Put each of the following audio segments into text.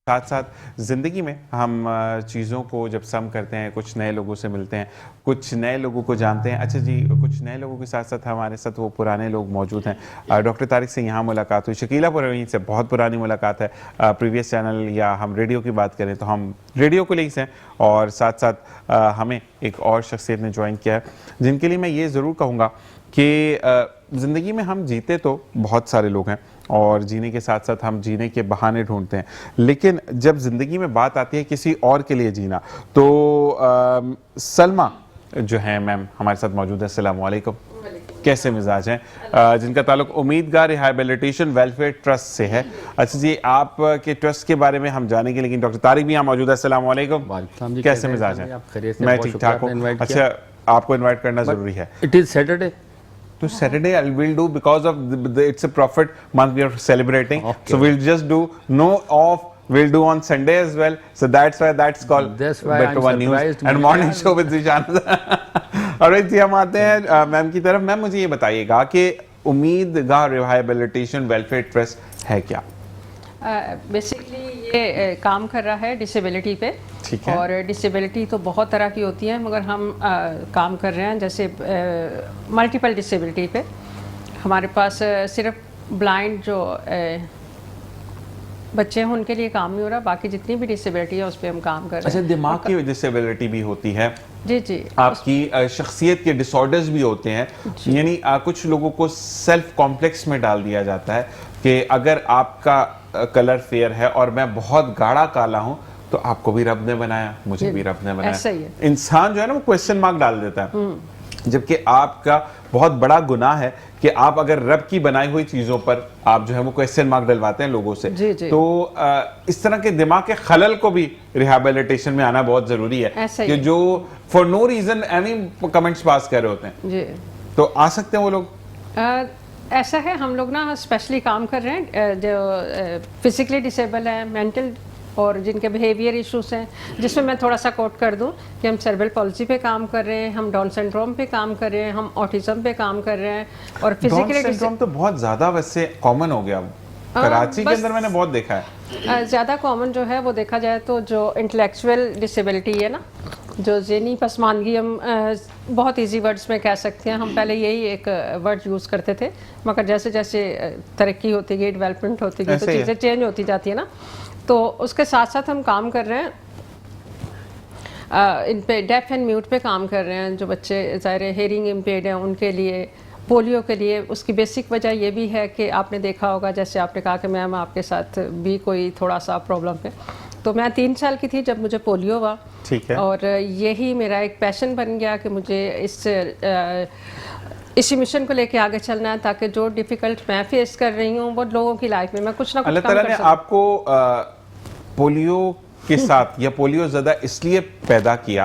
साथ साथ ज़िंदगी में हम चीज़ों को जब सम करते हैं, कुछ नए लोगों से मिलते हैं, कुछ नए लोगों को जानते हैं। अच्छा जी, कुछ नए लोगों के साथ साथ हमारे साथ वो पुराने लोग मौजूद हैं। डॉक्टर तारिक से यहाँ मुलाकात हुई, शकीला परवीन से बहुत पुरानी मुलाकात है। प्रीवियस चैनल या हम रेडियो की बात करें तो हम रेडियो कोलीग्स हैं, और साथ साथ हमें एक और शख्सियत ने ज्वाइन किया है जिनके लिए मैं ये ज़रूर कहूँगा कि ज़िंदगी में हम जीते तो बहुत सारे लोग हैं और जीने के साथ साथ हम जीने के बहाने ढूंढते हैं, लेकिन जब ज़िंदगी में बात आती है किसी और के लिए जीना तो सलमा जो है मैम हमारे साथ मौजूद है। अस्सलाम वालेकुम, कैसे मिजाज हैं? जिनका ताल्लुक उम्मीदगार रिहैबिलिटेशन वेलफेयर ट्रस्ट से है। अच्छा जी, आपके ट्रस्ट के बारे में हम जानेंगे, लेकिन डॉक्टर तारिक भी यहाँ मौजूद है। अस्सलाम वालेकुम, कैसे मिजाज हैं? मैं ठीक ठाक हूँ। अच्छा, आपको इन्वाइट करना जरूरी है। इट इज सैटरडे, तो Saturday I will do because of it's a prophet month we are celebrating. Okay. So we'll just do no off. We'll do on Sunday as well. So that's why that's why Better One News and morning show with Zishan. और जी हम आते हैं ma'am की तरफ। Ma'am मुझे ये बताइएगा कि उम्मीदगार रिहैबिलिटेशन वेलफेयर ट्रस्ट है क्या? बेसिकली ये काम कर रहा है डिसेबिलिटी पे। ठीक है। और डिसेबिलिटी तो बहुत तरह की होती है, मगर हम काम कर रहे हैं जैसे मल्टीपल डिसेबिलिटी पे। हमारे पास सिर्फ ब्लाइंड जो बच्चे हैं उनके लिए काम नहीं हो रहा, बाकी जितनी भी डिसेबिलिटी है उस पर हम काम कर रहे हैं। अच्छा, दिमाग की डिसेबिलिटी भी होती है? जी जी। आपकी शख्सियत के डिसऑर्डर्स भी होते हैं, यानी कुछ लोगों को सेल्फ कॉम्प्लेक्स में डाल दिया जाता है कि अगर आपका कलर फेयर है और मैं बहुत गाढ़ा काला हूं तो आपको भी रब ने बनाया, मुझे भी रब ने बनाया। ऐसा ही है। इंसान जो है ना वो क्वेश्चन मार्क डाल देता है, जबकि आपका बहुत बड़ा गुनाह है कि आप अगर रब की बनाई हुई चीजों पर आप जो है वो क्वेश्चन मार्क डलवाते हैं लोगों से। जी जी। तो इस तरह के दिमाग के खलल को भी रिहैबिलिटेशन में आना बहुत जरूरी है कि जो for no reason any comments pass कर रहे होते हैं जी, तो आ सकते हैं वो लोग। ऐसा है, हम लोग ना स्पेशली काम कर रहे हैं जो फिजिकली डिसेबल है, मेंटल और जिनके बिहेवियर इश्यूज हैं, जिसमें मैं थोड़ा सा कोट कर दूं कि हम सेरेब्रल पॉलिसी पे काम कर रहे हैं, हम डाउन सिंड्रोम पे काम कर रहे हैं, हम ऑटिज्म पे काम कर रहे हैं। और फिजिकली सिंड्रोम तो बहुत ज़्यादा वैसे कॉमन हो गया कराची के अंदर, मैंने बहुत देखा है। ज़्यादा कॉमन जो है वो देखा जाए तो जो इंटेलेक्चुअल डिसेबिलिटी है ना, जो ज़हनी पसमानगी, हम बहुत इजी वर्ड्स में कह सकते हैं। हम पहले यही एक वर्ड यूज़ करते थे, मगर जैसे जैसे तरक्की होती गई, डेवलपमेंट होती गई, तो चीज़ें चेंज होती जाती है ना। तो उसके साथ साथ हम काम कर रहे हैं इन पे डेफ एंड म्यूट पे काम कर रहे हैं। जो बच्चे ज़ाहिर हेयरिंग इम्पेयर्ड हैं उनके लिए, पोलियो के लिए। उसकी बेसिक वजह ये भी है कि आपने देखा होगा, जैसे आपने कहा कि मैम आपके साथ भी कोई थोड़ा सा प्रॉब्लम है, तो मैं 3 साल की थी जब मुझे पोलियो हुआ। ठीक है। और यही मेरा एक पैशन बन गया कि मुझे इसी मिशन को लेके आगे चलना है, ताकि जो डिफिकल्ट मैं फेस कर रही हूँ वो लोगों की लाइफ में मैं कुछ ना कुछ अल्लाह ताला ने आपको पोलियो के साथ या पोलियो ज़्यादा इसलिए पैदा किया,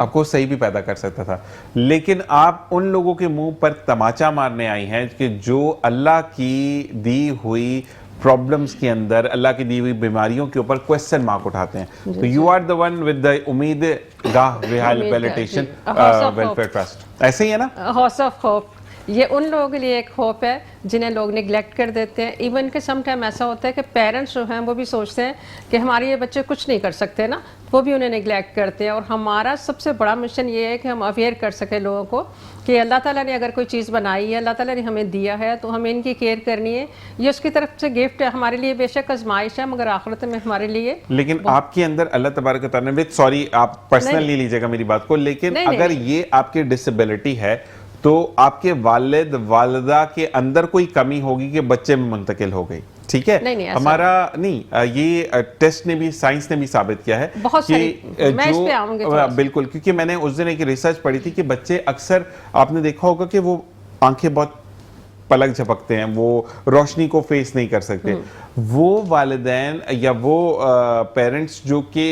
आपको सही भी पैदा कर सकता था, लेकिन आप उन लोगों के मुंह पर तमाचा मारने आई हैं कि जो अल्लाह की दी हुई प्रॉब्लम्स के अंदर, अल्लाह की दी हुई बीमारियों के ऊपर क्वेश्चन मार्क उठाते हैं। तो you are the one with the Ummeedgaar rehabilitation welfare trust, ऐसे ही है ना? हाउस ऑफ होप, ये उन लोगों के लिए एक होप है जिन्हें लोग निगलेक्ट कर देते हैं। इवन के सम टाइम ऐसा होता है कि पेरेंट्स जो हैं वो भी सोचते हैं कि हमारे ये बच्चे कुछ नहीं कर सकते ना, वो भी उन्हें निगलेक्ट करते हैं। और हमारा सबसे बड़ा मिशन ये है कि हम अवेयर कर सकें लोगों को कि अल्लाह ताला ने अगर कोई चीज़ बनाई है, अल्लाह ताला ने हमें दिया है, तो हमें इनकी केयर करनी है। ये उसकी तरफ से गिफ्ट है, हमारे लिए बेशक आजमाइश है, मगर आखिरत में हमारे लिए। लेकिन आपके अंदर अल्लाह तबारक व तआला ने, सॉरी आप पर्सनली लीजिएगा मेरी बात को, लेकिन अगर ये आपकी डिसेबिलिटी है तो आपके वालिद वालिदा के अंदर कोई कमी होगी कि बच्चे में मुंतकिल हो गई, ठीक है? नहीं, हमारा नहीं, ये टेस्ट ने भी, साइंस ने भी साबित किया है बहुत कि मैं इस पे आऊंगी बिल्कुल, क्योंकि मैंने उस दिन एक रिसर्च पढ़ी थी कि बच्चे अक्सर, आपने देखा होगा कि वो आंखें बहुत पलक झपकते हैं, वो रोशनी को फेस नहीं कर सकते। वो वालिदैन या वो पेरेंट्स जो कि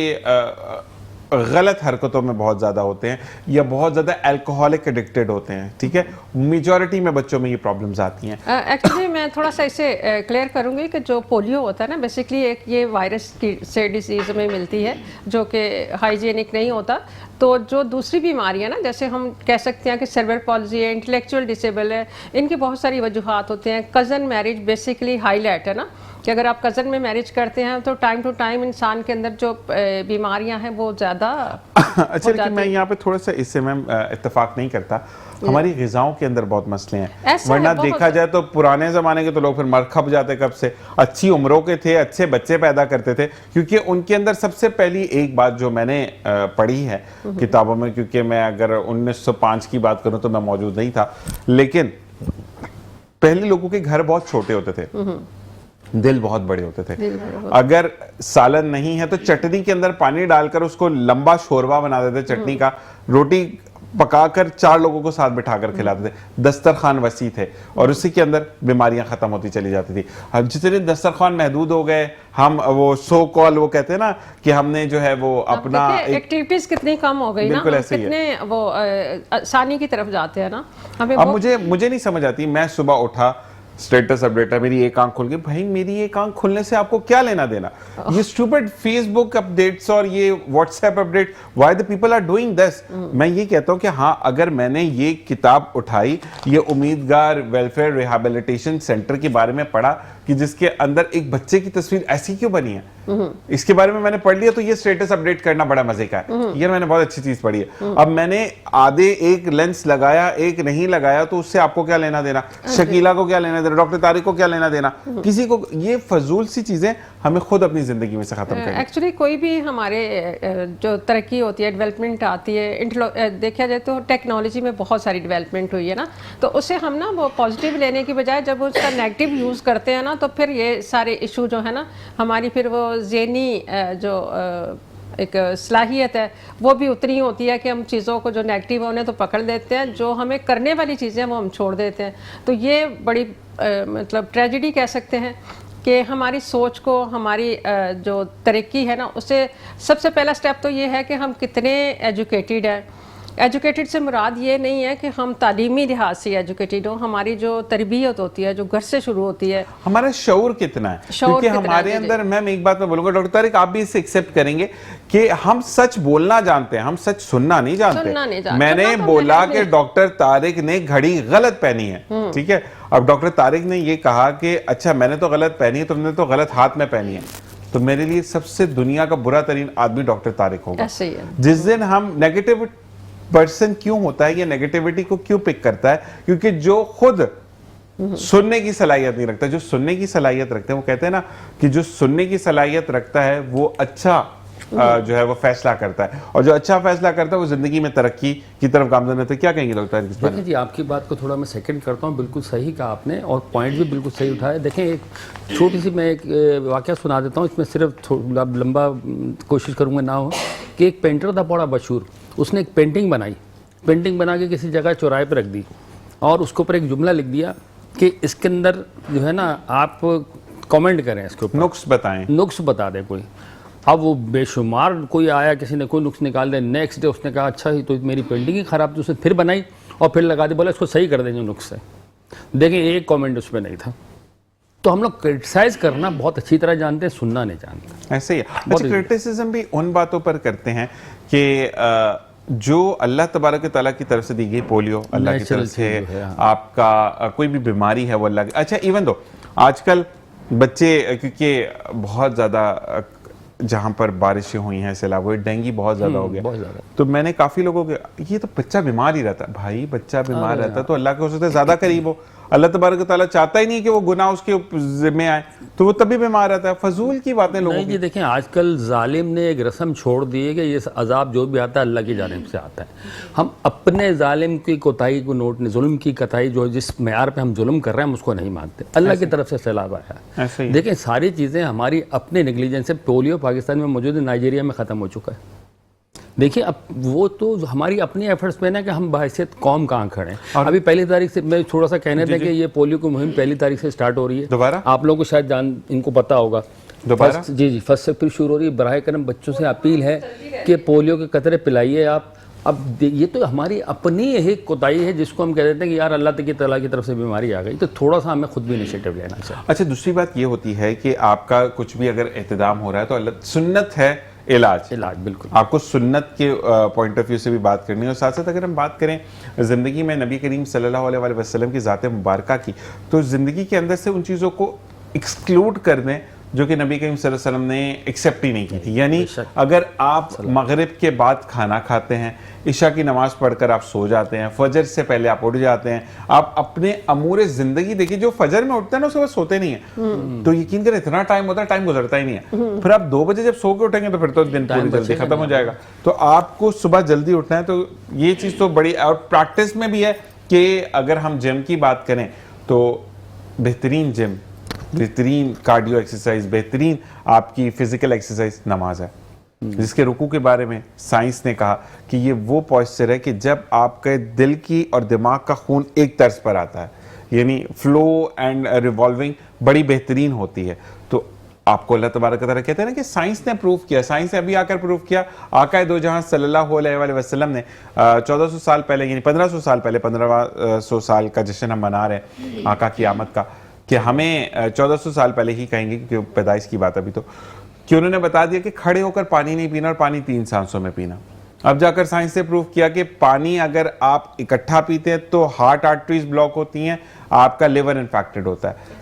गलत हरकतों में बहुत ज़्यादा होते हैं या बहुत ज़्यादा अल्कोहलिक एडिक्टेड होते हैं, ठीक है, मेजॉरिटी में बच्चों में ये प्रॉब्लम्स आती हैं। एक्चुअली मैं थोड़ा सा इसे क्लियर करूंगी कि जो पोलियो होता है ना, बेसिकली एक ये वायरस की से डिजीज में मिलती है जो कि हाइजीनिक नहीं होता। तो जो दूसरी बीमारियां ना, जैसे हम कह सकते हैं कि सेरेब्रल पॉल्जी है, इंटेलेक्चुअल डिसेबल है, इनकी बहुत सारी वजूहात होते हैं। कज़न मैरिज बेसिकली हाईलाइट है ना, कि अगर आप कज़न में मैरिज करते हैं तो टाइम टू टाइम इंसान के अंदर जो बीमारियां हैं वो ज़्यादा अच्छा, लेकिन मैं यहाँ पे थोड़ा सा इससे मैं इत्तेफाक नहीं करता। हमारी ग़िज़ाओं के अंदर बहुत मसले हैं, वरना देखा जाए तो पुराने ज़माने के तो लोग फिर मर खप जाते कब से, अच्छी उम्रों के थे, अच्छे बच्चे पैदा करते थे, क्योंकि उनके अंदर सबसे पहली एक बात जो मैंने पढ़ी है किताबों में, क्योंकि मैं अगर 1905 की बात करूँ तो मैं मौजूद नहीं था, लेकिन पहले लोगों के घर बहुत छोटे होते थे, दिल बहुत बड़े होते थे। अगर सालन नहीं है तो चटनी के अंदर पानी डालकर उसको लंबा शोरबा बना देते चटनी का, रोटी पकाकर 4 लोगों को साथ बिठाकर खिलाते थे। दस्तरखान वसी थे और उसी के अंदर बीमारियां खत्म होती चली जाती थी। अब जितने दस्तरखान महदूद हो गए, हम वो सो कॉल वो कहते हैं ना कि हमने जो है वो अपना एक्टिविटीज कितनी कम हो गई ना, कितने वो आसानी की तरफ जाते हैं ना। हमें अब मुझे नहीं समझ आती, मैं सुबह उठा, स्टेटस अपडेट है, मेरी एक आंख खुल गई। भाई मेरी एक आंख खुलने से आपको क्या लेना देना? ये स्टूपिड फेसबुक अपडेट्स और ये WhatsApp update, why the people are doing this? मैं ये कहता हूं कि हाँ, अगर मैंने ये किताब उठाई, ये उम्मीदगार वेलफेयर रिहैबिलिटेशन सेंटर के बारे में पढ़ा कि जिसके अंदर एक बच्चे की तस्वीर ऐसी क्यों बनी है, इसके बारे में मैंने पढ़ लिया, तो ये स्टेटस अपडेट करना बड़ा मजे का है। ये मैंने बहुत अच्छी चीज पढ़ी है। अब मैंने आधे एक लेंस लगाया, एक नहीं लगाया, तो उससे आपको क्या लेना देना? शकीला को क्या लेना देना? डॉक्टर तारिक को क्या लेना देना? किसी को। ये फजूल सी चीजें हमें खुद अपनी जिंदगी में से खत्म करनी। एक्चुअली कोई भी हमारे जो तरक्की होती है, डेवलपमेंट आती है, देखा जाए तो टेक्नोलॉजी में बहुत सारी डेवलपमेंट हुई है ना, तो उसे हम ना वो पॉजिटिव लेने की बजाय जब उसका नेगेटिव यूज करते हैं ना, तो फिर ये सारे इशू जो है ना, हमारी फिर वो ज़हनी जो एक सलाहियत है वो भी उतनी होती है कि हम चीज़ों को जो नेगेटिव होने तो पकड़ देते हैं, जो हमें करने वाली चीज़ें वो हम छोड़ देते हैं। तो ये बड़ी मतलब ट्रेजेडी कह सकते हैं कि हमारी सोच को, हमारी जो तरक्की है ना, उससे सबसे पहला स्टेप तो ये है कि हम कितने एजुकेटेड हैं। एजुकेटेड से मुराद ये नहीं है कि हम तालीमी लिहाज से एजुकेटेड हो, हमारी जो तरबियत होती है जो घर से शुरू होती है, हमारा शऊर कितना है, क्योंकि हमारे अंदर, मैम एक बात मैं बोलूंगा डॉक्टर तारिक, आप भी इसे एक्सेप्ट करेंगे कि हम सच बोलना जानते हैं, हम सच सुनना नहीं जानते। मैंने बोला कि डॉक्टर तारिक ने घड़ी गलत पहनी है, ठीक है, अब डॉक्टर तारिक ने ये कहा कि अच्छा मैंने तो गलत पहनी है, तुमने तो गलत हाथ में पहनी है, तो मेरे लिए सबसे दुनिया का बुरा तरीन आदमी डॉक्टर तारिक होगा। जिस दिन हम नेगेटिव पर्सन क्यों होता है, ये नेगेटिविटी को क्यों पिक करता है? क्योंकि जो खुद सुनने की सलाहियत नहीं रखता, जो सुनने की सलाहियत रखते हैं, वो कहते हैं ना कि जो सुनने की सलाहियत रखता है वो अच्छा जो है वो फैसला करता है, और जो अच्छा फैसला करता है वो जिंदगी में तरक्की की तरफ गामजन रहता है। क्या कहेंगे डॉक्टर? देखिए जी, आपकी बात को थोड़ा मैं सेकंड करता हूँ, बिल्कुल सही कहा आपने और पॉइंट भी बिल्कुल सही उठाया। देखें, एक छोटी सी मैं एक वाकया सुना देता हूँ, इसमें सिर्फ थोड़ा लंबा कोशिश करूँगा ना हो, कि एक पेंटर था बड़ा मशहूर, उसने एक पेंटिंग बनाई, पेंटिंग बना के किसी जगह चौराहे पर रख दी और उसके ऊपर एक जुमला लिख दिया कि इसके अंदर जो है ना, आप कमेंट करें, इसके ऊपर नुक्स बताएं, नुक्स बता दें कोई। अब वो बेशुमार कोई आया, किसी ने कोई नुक्स निकाल दे, नेक्स्ट डे उसने कहा अच्छा ही तो मेरी पेंटिंग ही ख़राब थी, उसने फिर बनाई और फिर लगा दी, बोला इसको सही कर दें जो नुक्स है। देखें, एक कमेंट उसमें नहीं था। तो हम लोग क्रिटिसाइज करना बहुत अच्छी तरह जानते हैं, सुनना नहीं जानते। ऐसे ही अच्छा, क्रिटिसिज्म भी उन बातों पर करते हैं कि जो अल्लाह तबारक तआला की तरफ से दी गई पोलियो, अल्लाह की तरफ से आपका कोई भी बीमारी है वो अल्लाह की। अच्छा, इवन दो आजकल बच्चे, क्योंकि बहुत ज़्यादा जहाँ पर बारिशें हुई हैं, सैलाब हुए, डेंगू बहुत ज़्यादा हो गया, तो मैंने काफ़ी लोगों के, ये तो बच्चा बीमार ही रहता है। भाई बच्चा बीमार रहता है तो अल्लाह के उससे ज़्यादा करीब हो, अल्लाह तबारक तआला चाहता ही नहीं कि वो गुनाह उसके ज़िम्मे आए, तो वो तभी बीमार रहता है। फजूल की बातें लोगों नहीं जी, देखें आजकल जालिम ने एक रस्म छोड़ दी है कि ये अजाब जो भी आता है अल्लाह की जानिब से आता है। हम अपने जालिम की कोताही को नोट नहीं, जुल्म की कताई जो जिस मेयार पे हम जुल्म कर रहे हैं हम उसको नहीं मानते, अल्लाह की तरफ से सैलाब आया है। देखें, सारी चीज़ें हमारी अपने नेग्लिजेंस से, पोलियो पाकिस्तान में मौजूद है, नाइजीरिया में ख़त्म हो चुका है। देखिए, अब वो तो हमारी अपनी एफर्ट्स में ना कि हम बहैसियत कौम कहाँ खड़े हैं। अभी पहली तारीख से मैं थोड़ा सा कहने दें कि ये पोलियो की मुहिम पहली तारीख से स्टार्ट हो रही है दोबारा, आप लोगों को शायद इनको पता होगा दोबारा। जी, फर्स्ट से फिर शुरू हो रही है। बराए करम बच्चों से अपील है कि पोलियो के कतरे पिलाइए आप, अब ये तो हमारी अपनी एक कोताही है जिसको हम कह देते हैं कि यार अल्लाह की तआला की तरफ से बीमारी आ गई, तो थोड़ा सा हमें खुद भी इनिशिएटिव लेना चाहिए। अच्छा, दूसरी बात ये होती है कि आपका कुछ भी अगर एहतदाम हो रहा है तो अल्लाह सुन्नत है इलाज बिल्कुल आपको सुन्नत के पॉइंट ऑफ व्यू से भी बात करनी है। और साथ साथ अगर हम बात करें ज़िंदगी में नबी करीम सल्लल्लाहु अलैहि वसल्लम की ज़ात मुबारका की, तो ज़िंदगी के अंदर से उन चीज़ों को एक्सक्लूड कर दें जो कि नबी करीम सल्लल्लाहु अलैहि वसल्लम ने एक्सेप्ट ही नहीं की थी। यानी अगर आप मगरिब के बाद खाना खाते हैं, इशा की नमाज पढ़कर आप सो जाते हैं, फजर से पहले आप उठ जाते हैं, आप अपने अमूरे ज़िंदगी देखिए, जो फजर में उठते हैं ना उसके बाद सोते नहीं है, तो यकीन करें इतना टाइम होता है, टाइम गुजरता ही नहीं है। फिर आप 2 बजे जब सो के उठेंगे तो फिर तो दिन पूरी जल्दी खत्म हो जाएगा। तो आपको सुबह जल्दी उठना है, तो ये चीज़ तो बड़ी, और प्रैक्टिस में भी है कि अगर हम जिम की बात करें तो बेहतरीन जिम, बेहतरीन कार्डियो एक्सरसाइज, बेहतरीन आपकी फिजिकल एक्सरसाइज नमाज है, जिसके रुकू के बारे में साइंस ने कहा कि ये वो पॉस्चर है कि जब आपके दिल की और दिमाग का खून एक तर्ज पर आता है, यानी फ्लो एंड रिवॉल्विंग बड़ी बेहतरीन होती है। तो आपको अल्लाह तबारक व तआला कहते हैं ना कि साइंस ने प्रूव किया, साइंस ने अभी आकर प्रूव किया। आका दो जहां सल्लल्लाहु अलैहि वसल्लम ने 1400 साल पहले, यानी 1500 साल पहले, 1500 साल का जश्न हम मना रहे हैं आका की आमद का, कि हमें 1400 साल पहले ही कहेंगे क्योंकि पैदाइश की बात अभी तो, कि उन्होंने बता दिया कि खड़े होकर पानी नहीं पीना और पानी 3 सांसों में पीना। अब जाकर साइंस ने प्रूव किया कि पानी अगर आप इकट्ठा पीते हैं तो हार्ट आर्टरीज ब्लॉक होती हैं, आपका लिवर इन्फेक्टेड होता है।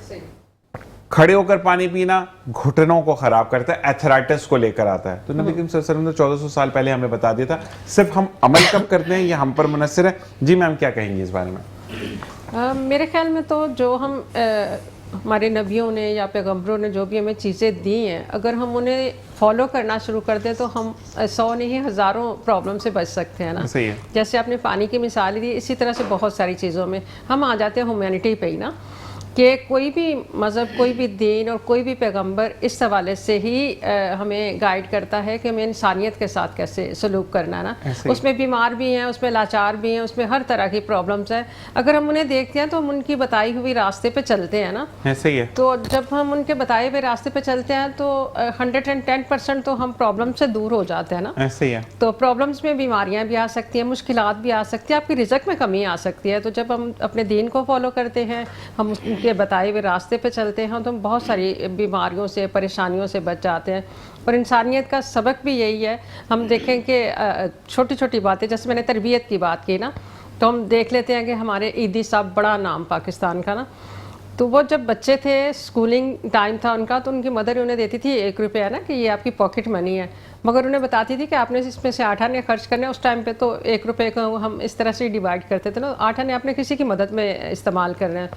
खड़े होकर पानी पीना घुटनों को खराब करता है, एथराइटिस को लेकर आता है। तो नबी करीम सल्लल्लाहु अलैहि वसल्लम ने 1400 साल पहले हमें बता दिया था, सिर्फ हम अमल कब करते हैं ये हम पर मुनस्सिर है। जी मैम, क्या कहेंगी इस बारे में? मेरे ख्याल में तो जो हम हमारे नबियों ने या पैगम्बरों ने जो भी हमें चीज़ें दी हैं, अगर हम उन्हें फॉलो करना शुरू कर दें तो हम 100 नहीं हज़ारों प्रॉब्लम से बच सकते हैं ना। सही है। जैसे आपने पानी की मिसाल दी, इसी तरह से बहुत सारी चीज़ों में हम आ जाते हैं ह्यूमैनिटी पे ही ना, कि कोई भी मज़हब, कोई भी दीन और कोई भी पैगंबर इस हवाले से ही हमें गाइड करता है कि हमें इंसानियत के साथ कैसे सलूक करना है ना। उसमें बीमार भी हैं, उसमें लाचार भी हैं, उसमें हर तरह की प्रॉब्लम्स हैं। अगर हम उन्हें देखते हैं तो हम उनकी बताई हुई रास्ते पे चलते हैं ना। ऐसे ही है। तो जब हम उनके बताए हुए रास्ते पे चलते हैं तो 110% तो हम प्रॉब्लम से दूर हो जाते हैं ना। ऐसे ही है। तो प्रॉब्लम्स में बीमारियां भी आ सकती हैं, मुश्किलात भी आ सकती है, आपकी रिज़्क में कमी आ सकती है। तो जब हम अपने दीन को फॉलो करते हैं, हम उनके बताए हुए रास्ते पे चलते हैं, तो हम बहुत सारी बीमारियों से, परेशानियों से बच जाते हैं। और इंसानियत का सबक भी यही है। हम देखें कि छोटी छोटी बातें, जैसे मैंने तरबियत की बात की ना, तो हम देख लेते हैं कि हमारे ईदी साहब, बड़ा नाम पाकिस्तान का ना, तो वो जब बच्चे थे, स्कूलिंग टाइम था उनका, तो उनकी मदर उन्हें देती थी 1 रुपया ना, कि ये आपकी पॉकेट मनी है, मगर उन्हें बताती थी कि आपने इसमें से 8 आने खर्च करने। उस टाइम पे तो 1 रुपये का हम इस तरह से डिवाइड करते थे ना, 8 आने आपने किसी की मदद में इस्तेमाल करना है।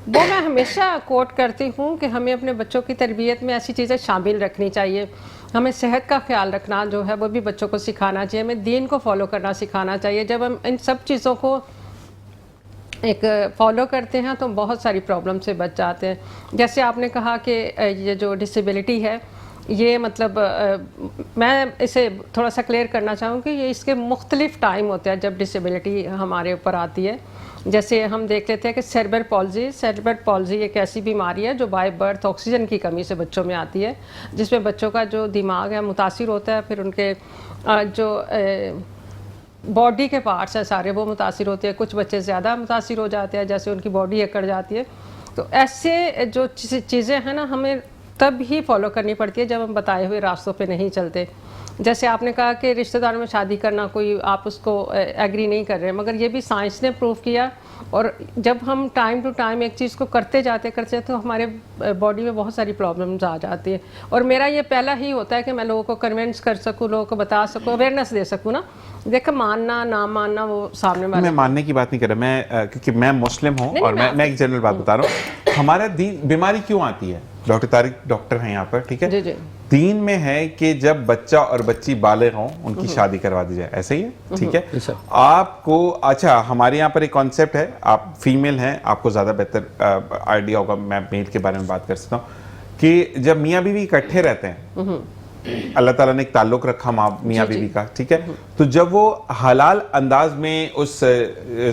वो मैं हमेशा कोट करती हूँ कि हमें अपने बच्चों की तरबियत में ऐसी चीज़ें शामिल रखनी चाहिए। हमें सेहत का ख्याल रखना जो है वो भी बच्चों को सिखाना चाहिए, हमें दीन को फॉलो करना सिखाना चाहिए। जब हम इन सब चीज़ों को एक फॉलो करते हैं तो बहुत सारी प्रॉब्लम से बच जाते हैं। जैसे आपने कहा कि ये जो डिसेबिलिटी है, ये मतलब मैं इसे थोड़ा सा क्लियर करना चाहूँ कि ये इसके मुख्तलिफ टाइम होते हैं जब डिसेबिलिटी हमारे ऊपर आती है। जैसे हम देख लेते हैं कि सेरेब्रल पॉल्जी एक ऐसी बीमारी है जो बाय बर्थ ऑक्सीजन की कमी से बच्चों में आती है, जिसमें बच्चों का जो दिमाग है मुतासिर होता है, फिर उनके जो बॉडी के पार्ट्स हैं सारे वो मुतासिर होते हैं। कुछ बच्चे ज़्यादा मुतासिर हो जाते हैं, जैसे उनकी बॉडी अकड़ जाती है। तो ऐसे जो चीज़ें हैं ना, हमें तब ही फॉलो करनी पड़ती है जब हम बताए हुए रास्तों पे नहीं चलते। जैसे आपने कहा कि रिश्तेदारों में शादी करना, कोई आप उसको एग्री नहीं कर रहे, मगर ये भी साइंस ने प्रूव किया। और जब हम टाइम टू टाइम एक चीज़ को करते जाते तो हमारे बॉडी में बहुत सारी प्रॉब्लम्स आ जाती है। और मेरा ये पहला ही होता है कि मैं लोगों को कन्विंस कर सकूँ, लोगों को बता सकूँ, अवेयरनेस दे सकूँ ना। देखो, मानना ना मानना वो सामने वाले, मैं मानने की बात नहीं कर रहा, मैं क्योंकि मैं मुस्लिम हूँ और मैं एक जनरल बात बता रहा हूँ। हमारा दीन, बीमारी क्यों आती है? डॉक्टर तारिक डॉक्टर हैं यहाँ पर, ठीक है जी जी। दीन में है कि जब बच्चा और बच्ची बालिग हों उनकी शादी करवा दी जाए, ऐसे ही है, ठीक है। आपको, अच्छा, हमारे यहाँ पर एक कॉन्सेप्ट है, आप फीमेल हैं, आपको ज़्यादा बेहतर आइडिया होगा, मैं मेल के बारे में बात कर सकता हूँ, कि जब मियाँ बीवी इकट्ठे रहते हैं, अल्लाह ताला ने एक ताल्लुक रखा मियाँ बीवी का, ठीक है, तो जब वो हलाल अंदाज में उस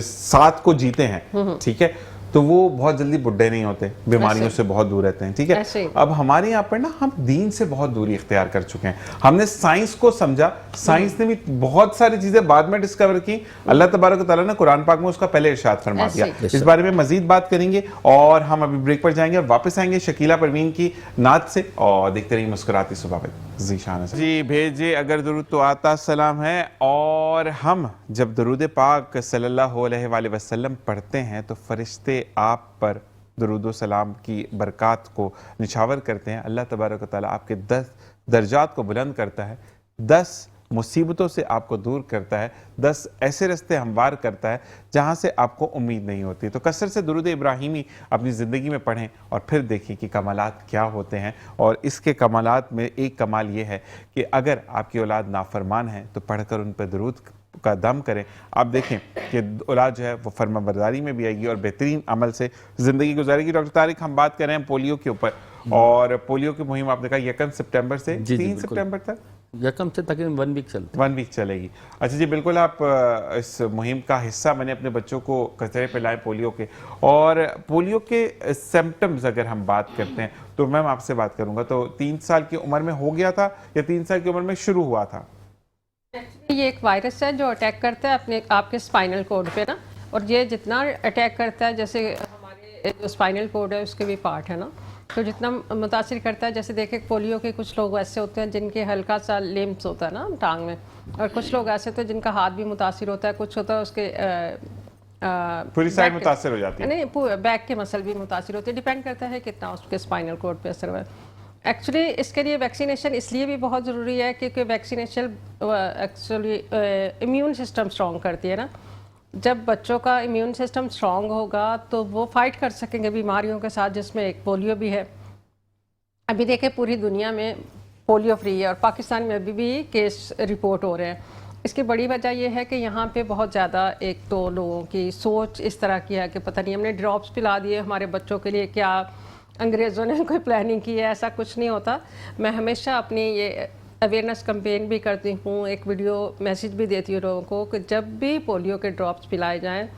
साथ को जीते हैं, ठीक है, तो वो बहुत जल्दी बुढ़े नहीं होते, बीमारियों से बहुत दूर रहते हैं, ठीक है। ऐसे ही। अब हमारे यहाँ पर ना हम दीन से बहुत दूरी इख्तियार कर चुके हैं। हमने साइंस को समझा, साइंस ने भी बहुत सारी चीजें बाद में डिस्कवर की। अल्लाह तबारक व तआला ने कुरान पाक में उसका पहले इरशाद फरमा ऐसे दिया। ही। इस बारे में मजीद बात करेंगे और हम अभी ब्रेक पर जाएंगे और वापस आएंगे शकीला परवीन की नात से और देखते रहिए मुस्कुराती सुबह जीशान जी भेजे अगर दुरूद तो आता सलाम है। और हम जब दुरूद पाक सल्लल्लाहु अलैहि वसल्लम पढ़ते हैं तो फरिश्ते आप पर दुरूद सलाम की बरक़ात को निछावर करते हैं। अल्लाह तबारक व तआला आपके 10 दर्जात को बुलंद करता है, 10 मुसीबतों से आपको दूर करता है, 10 ऐसे रास्ते हमवार करता है जहाँ से आपको उम्मीद नहीं होती। तो कसरत से दुरूद इब्राहिमी अपनी ज़िंदगी में पढ़ें और फिर देखिए कि कमालात क्या होते हैं। और इसके कमालात में एक कमाल ये है कि अगर आपकी औलाद नाफरमान है तो पढ़कर उन पर दुरूद का दम करें। आप देखें कि औलाद जो है वो फर्माबरदारी में भी आएगी और बेहतरीन अमल से ज़िंदगी गुजारेगी। डॉक्टर तारिक, हम बात कर रहे हैं पोलियो के ऊपर और पोलियो की मुहिम आपने कहा 1 सितंबर से 3 सितंबर तक, यकम से तकरीबन 1 वीक चलती 1 वीक चलेगी। अच्छा जी, बिल्कुल आप इस मुहिम का हिस्सा बने, अपने बच्चों को कचरे पे लाएं पोलियो के। और पोलियो के सिम्टम्स अगर हम बात करते हैं तो मैम आपसे बात करूंगा, तो 3 साल की उम्र में हो गया था या 3 साल की उम्र में शुरू हुआ था? ये एक वायरस है जो अटैक करता है अपने आपके स्पाइनल कोड पे ना, और ये जितना अटैक करता है, जैसे हमारे जो स्पाइनल कोड है उसके भी पार्ट है ना, तो जितना मुतासिर करता है, जैसे देखें पोलियो के कुछ लोग ऐसे होते हैं जिनके हल्का सा लिम्स होता है ना टांग में, और कुछ लोग ऐसे होते हैं जिनका हाथ भी मुतासिर होता है, कुछ होता है उसके पूरी साइड मुतासिर हो जाती है, नहीं बैक के मसल भी मुतासिर होते हैं, डिपेंड करता है कितना उसके स्पाइनल कोड पे असर हुआ है। एक्चुअली इसके लिए वैक्सीनेशन इसलिए भी बहुत ज़रूरी है क्योंकि vaccination actually immune system strong करती है ना। जब बच्चों का इम्यून सिस्टम स्ट्रॉन्ग होगा तो वो फाइट कर सकेंगे बीमारियों के साथ, जिसमें एक पोलियो भी है। अभी देखें पूरी दुनिया में पोलियो फ्री है और पाकिस्तान में अभी भी केस रिपोर्ट हो रहे हैं। इसकी बड़ी वजह यह है कि यहाँ पे बहुत ज़्यादा एक तो लोगों की सोच इस तरह की है कि पता नहीं हमने ड्रॉप्स पिला दिए हमारे बच्चों के लिए, क्या अंग्रेज़ों ने कोई प्लानिंग की है, ऐसा कुछ नहीं होता। मैं हमेशा अपनी ये अवेयरनेस कैंपेन भी करती हूँ, एक वीडियो मैसेज भी देती हूँ लोगों को कि जब भी पोलियो के ड्रॉप्स पिलाए जाएं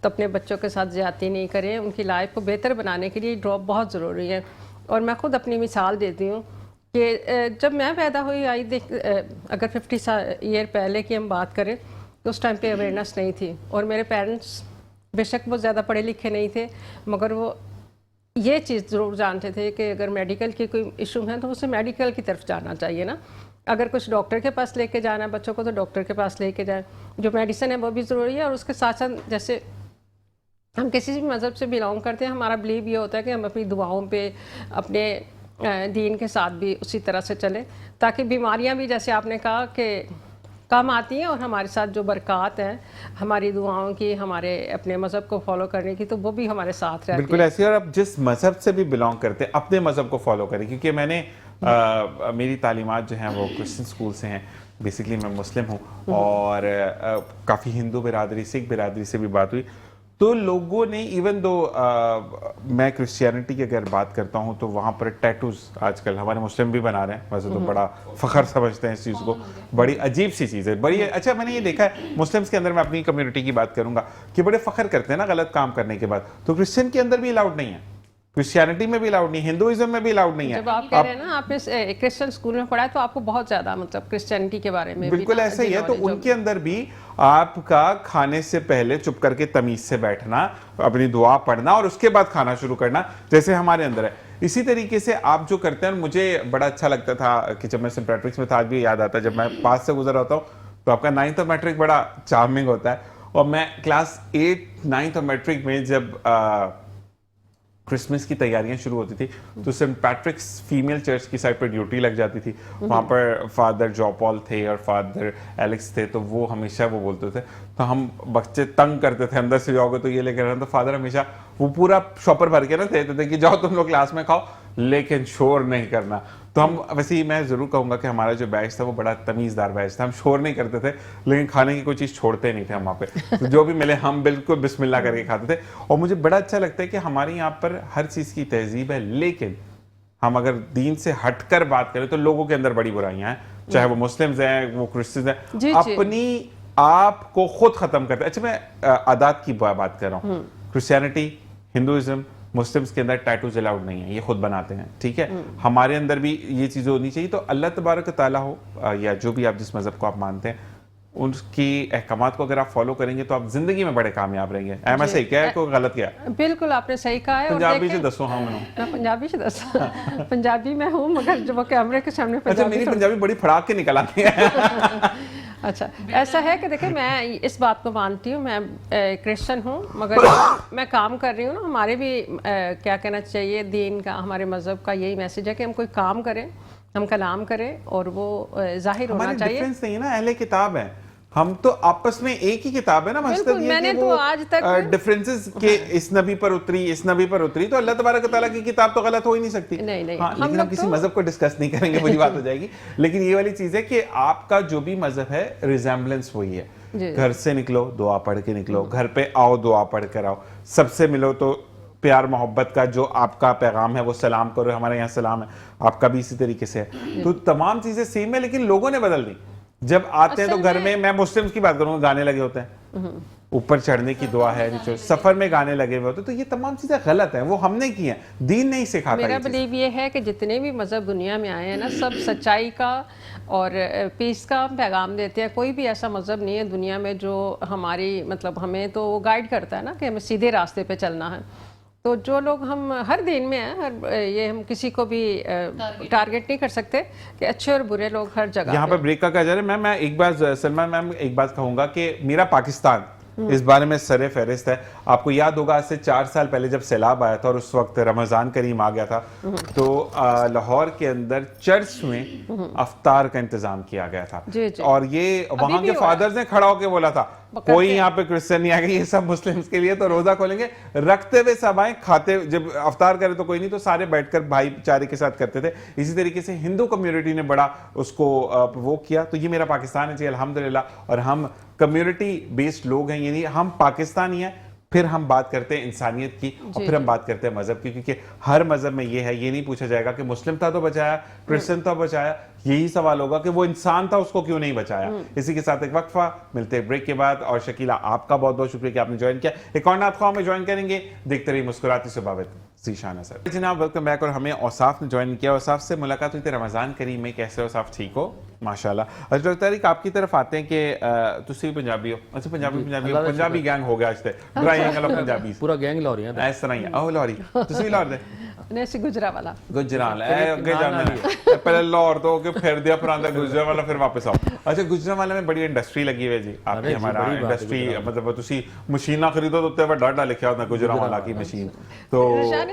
तो अपने बच्चों के साथ ज़्यादती नहीं करें। उनकी लाइफ को बेहतर बनाने के लिए ड्रॉप बहुत ज़रूरी है। और मैं खुद अपनी मिसाल देती हूँ कि जब मैं पैदा हुई अगर 50 ईयर पहले की हम बात करें तो उस टाइम पे अवेयरनेस नहीं थी, और मेरे पेरेंट्स बेशक वो ज़्यादा पढ़े लिखे नहीं थे, मगर वो ये चीज़ ज़रूर जानते थे कि अगर मेडिकल की कोई इशू है तो उसे मेडिकल की तरफ जाना चाहिए ना। अगर कुछ डॉक्टर के पास लेके जाना है बच्चों को तो डॉक्टर के पास लेके जाए। जो मेडिसिन है वो भी ज़रूरी है, और उसके साथ साथ जैसे हम किसी भी मज़हब से बिलोंग करते हैं, हमारा बिलीव ये होता है कि हम अपनी दुआओं पे अपने दीन के साथ भी उसी तरह से चलें ताकि बीमारियाँ भी जैसे आपने कहा कि कम आती हैं, और हमारे साथ जो बरक़ात है हमारी दुआओं की, हमारे अपने मज़हब को फॉलो करने की, तो वो भी हमारे साथ रहती है। बिल्कुल ऐसे। और आप जिस मज़हब से भी बिलोंग करते हैं अपने मज़हब को फॉलो करें, क्योंकि मैंने मेरी तालीमात जो हैं वो क्रिश्चियन स्कूल से हैं, बेसिकली मैं मुस्लिम हूँ, और काफ़ी हिंदू बिरादरी, सिख बिरादरी से भी बात हुई तो लोगों ने इवन दो मैं क्रिश्चियनिटी की अगर बात करता हूँ तो वहाँ पर टैटूज आजकल हमारे मुस्लिम भी बना रहे हैं, वैसे तो बड़ा फ़ख्र समझते हैं इस चीज़ को, बड़ी अजीब सी चीज़ है, बड़ी अच्छा। मैंने ये देखा है मुस्लिम्स के अंदर, मैं अपनी कम्युनिटी की बात करूँगा, कि बड़े फ़ख्र करते हैं ना गलत काम करने के बाद, तो क्रिश्चियन के अंदर भी अलाउड नहीं है, क्रिश्चियनिटी में भी अलाउड नहीं है, हिंदुइज्म में भी अलाउड नहीं है। जब आप कह रहे हैं ना आप इस क्रिश्चियन स्कूल में पढ़ा है तो आपको बहुत ज्यादा मतलब क्रिश्चियनिटी के बारे में बिल्कुल ऐसा ही है। तो उनके अंदर भी आपका खाने से पहले चुप करके तमीज से बैठना, अपनी दुआ पढ़ना और उसके बाद खाना शुरू करना, जैसे हमारे अंदर है। इसी तरीके से आप जो करते हैं, मुझे बड़ा अच्छा लगता था कि जब मैं सेंट पैट्रिक्स में था, आज भी याद आता है जब मैं पास से गुजर होता हूँ तो आपका 9th ऑफ मैट्रिक बड़ा चार्मिंग होता है, और मैं क्लास 8 9th ऑफ मैट्रिक में जब क्रिसमस की तैयारियां शुरू होती थी तो सेंट पैट्रिक्स फीमेल चर्च की साइड पर ड्यूटी लग जाती थी। वहाँ पर फादर जॉपॉल थे और फादर एलेक्स थे, तो वो हमेशा वो बोलते थे, तो हम बच्चे तंग करते थे, अंदर से जाओगे तो ये लेकर आना, तो फादर हमेशा वो पूरा शॉपर भर के ना देते थे कि जाओ तुम लोग क्लास में खाओ लेकिन शोर नहीं करना। तो हम वैसे ही मैं ज़रूर कहूँगा कि हमारा जो बैच था वो बड़ा तमीज़दार बैच था, हम शोर नहीं करते थे लेकिन खाने की कोई चीज़ छोड़ते नहीं थे हम वहाँ पे, तो जो भी मिले हम बिल्कुल बिस्मिल्लाह करके खाते थे। और मुझे बड़ा अच्छा लगता है कि हमारे यहाँ पर हर चीज़ की तहजीब है, लेकिन हम अगर दीन से हटकर बात करें तो लोगों के अंदर बड़ी बुराइयां हैं, चाहे वो मुस्लिम्स हैं, वो क्रिश्चियंस हैं, अपनी आप को खुद ख़त्म करते हैं। अच्छा, मैं आदात की बात कर रहा हूँ, क्रिश्चियनिटी, हिंदुइज्म मुस्लिम्स के अंदर टैटूज अलाउड नहीं है, ये खुद बनाते हैं, ठीक है। हमारे अंदर भी ये चीज़ें होनी चाहिए। तो अल्लाह तबारक ताला हो या जो भी आप जिस मज़हब को आप मानते हैं, उनकी अहकामात को अगर आप फॉलो करेंगे तो आप जिंदगी में बड़े कामयाब रहेंगे। मैं सही क्या है, कोई गलत क्या है? बिल्कुल आपने सही कहा है। पंजाबी से दसो। हाँ मैं पंजाबी से दसो पंजाबी में हूँ, मगर जो वो कैमरे के सामने अच्छा, मेरी पंजाबी बड़ी फड़ाक के निकल आती है। अच्छा, ऐसा है कि देखिए मैं इस बात को मानती हूँ, मैं क्रिश्चियन हूँ, मगर मैं काम कर रही हूँ ना, हमारे भी क्या कहना चाहिए, दीन का, हमारे मज़हब का यही मैसेज है कि हम कोई काम करें, हम कलाम करें और वो जाहिर होना चाहिए। डिफरेंस नहीं है ना, अहले किताब है, हम तो आपस में एक ही किताब है ना। मतलब ये मैंने कि तो वो आज तक डिफरेंसेस के इस नबी पर उतरी, इस नबी पर उतरी, तो अल्लाह तबारक तआला की किताब तो गलत हो ही नहीं सकती। नहीं, हाँ, लेकिन हम किसी मजहब को डिस्कस नहीं करेंगे, बुरी बात हो जाएगी। लेकिन ये वाली चीज है कि आपका जो भी मजहब है, रिजेम्बलेंस वही है। घर से निकलो दुआ पढ़ के निकलो, घर पे आओ दुआ पढ़ कर आओ, सबसे मिलो तो प्यार मोहब्बत का जो आपका पैगाम है वो सलाम करो, हमारे यहाँ सलाम है, आपका भी इसी तरीके से है। तो तमाम चीजें सेम है, लेकिन लोगों ने बदल दी। जब आते हैं तो घर में, मैं मुस्लिम्स की बात करूंगा, गाने लगे होते हैं, ऊपर चढ़ने की दुआ है, नीचे सफर में गाने लगे हुए होते, तो ये तमाम चीजें गलत हैं, वो हमने की हैं, दीन नहीं सिखाता। मेरा बिलीव ये है कि जितने भी मज़हब दुनिया में आए हैं ना, सब सच्चाई का और पीस का पैगाम देते हैं। कोई भी ऐसा मज़हब नहीं है दुनिया में जो हमारी मतलब हमें तो गाइड करता है ना कि हमें सीधे रास्ते पे चलना है। तो जो लोग हम हर दिन में हैं, ये हम किसी को भी टारगेट नहीं कर सकते कि अच्छे और बुरे लोग हर जगह। यहाँ पर ब्रेक का क्या जा रहा है, मैं एक बार सलमान मैम एक बात कहूंगा कि मेरा पाकिस्तान इस बारे में सरे फहरिस्त है। आपको याद होगा आज से 4 साल पहले जब सैलाब आया था और उस वक्त रमजान करीम आ गया था, तो लाहौर के अंदर चर्च में अफ्तार का इंतजाम किया गया था। जी, जी। और ये वहां के फादर्स ने खड़ा होकर बोला था कोई यहाँ पे क्रिश्चियन नहीं आएगा, ये सब मुस्लिम्स के लिए, तो रोजा खोलेंगे, रखते हुए सब आए, खाते जब अफ्तार करे तो कोई नहीं, तो सारे बैठकर भाईचारे के साथ करते थे। इसी तरीके से हिंदू कम्युनिटी ने बड़ा उसको वो किया। तो ये मेरा पाकिस्तान है जी, अल्हम्दुलिल्लाह। और हम कम्युनिटी बेस्ड लोग हैं, यानी हम पाकिस्तानी हैं, फिर हम बात करते हैं इंसानियत की, और फिर हम बात करते हैं मजहब की, क्योंकि हर मजहब में ये है, ये नहीं पूछा जाएगा कि मुस्लिम था तो बचाया, क्रिश्चियन था बचाया, यही सवाल होगा कि वो इंसान था उसको क्यों नहीं बचाया। इसी के साथ एक वक्फा, मिलते हैं ब्रेक के बाद। और शकीला आपका बहुत बहुत शुक्रिया कि आपने ज्वाइन किया। एक और नात ख्वाह में ज्वाइन करेंगे, देखते रहिए मुस्कुराती सुबावत ज़ीशान सर। जनाब वेलकम बैक। और हमें औसाफ ने ज्वाइन किया। औसाफ से मुलाकात हुई थी रमज़ान करीम में। कैसे हो औसाफ? ठीक हो माशाल्लाह। अच्छा डॉक्टर तारिक, आपकी तरफ आते हैं कि तुसी पंजाबी हो? अच्छा पंजाबी गैंग हो गया आज तक, पंजाबी पूरा गैंग लाहौरी है, इस तरह ही है। लाहौरी तुसी लाहौर दे? नहीं, सी गुजरावाला अगे जाना है, पहले लाहौर तो होके फिर दिया, फिर आंदा गुजरावाला, फिर वापस आओ। अच्छा, गुजरावाला में बड़ी इंडस्ट्री लगी हुई है जी आपकी। हमारा इंडस्ट्री मतलब तुसी मशीना खरीदो तो उत्ते डाटा लिखा होता है गुजरावाला की मशीन। तो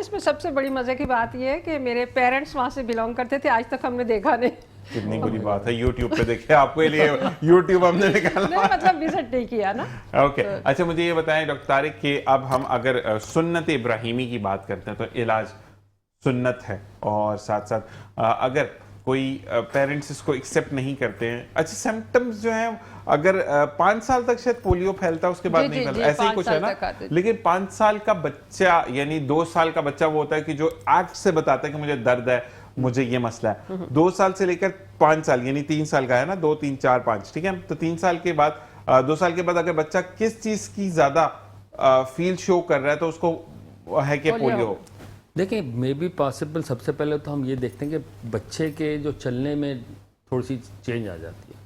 इसमें सबसे बड़ी मजे की बात यह है कि मेरे पेरेंट्स वहां से बिलोंग करते थे, आज तक हमने देखा नहीं। कितनी बुरी बात है, YouTube पे देखे आपके लिए YouTube हमने निकाला। नहीं, मतलब विजिट नहीं किया ना। ओके, अच्छा मुझे ये बताएं डॉक्टर तारिक कि अब हम अगर सुन्नत इब्राहिमी की बात करते हैं तो इलाज सुन्नत है, और साथ साथ अगर कोई पेरेंट्स इसको एक्सेप्ट नहीं करते हैं, अच्छा सिम्टम्स जो हैं, अगर 5 साल तक शायद पोलियो फैलता है, उसके बाद नहीं फैलता, ऐसे ही कुछ है ना। लेकिन 5 साल का बच्चा यानी 2 साल का बच्चा वो होता है कि जो एक्ट से बताता है कि मुझे दर्द है, मुझे ये मसला है। 2 साल से लेकर 5 साल यानी 3 साल का है ना, 2 3 4 5, ठीक है। तो 3 साल के बाद 2 साल के बाद अगर बच्चा किस चीज की ज्यादा फील शो कर रहा है तो उसको है कि पोलियो। देखिए मे बी पॉसिबल, सबसे पहले तो हम ये देखते हैं कि बच्चे के जो चलने में थोड़ी सी चेंज आ जाती है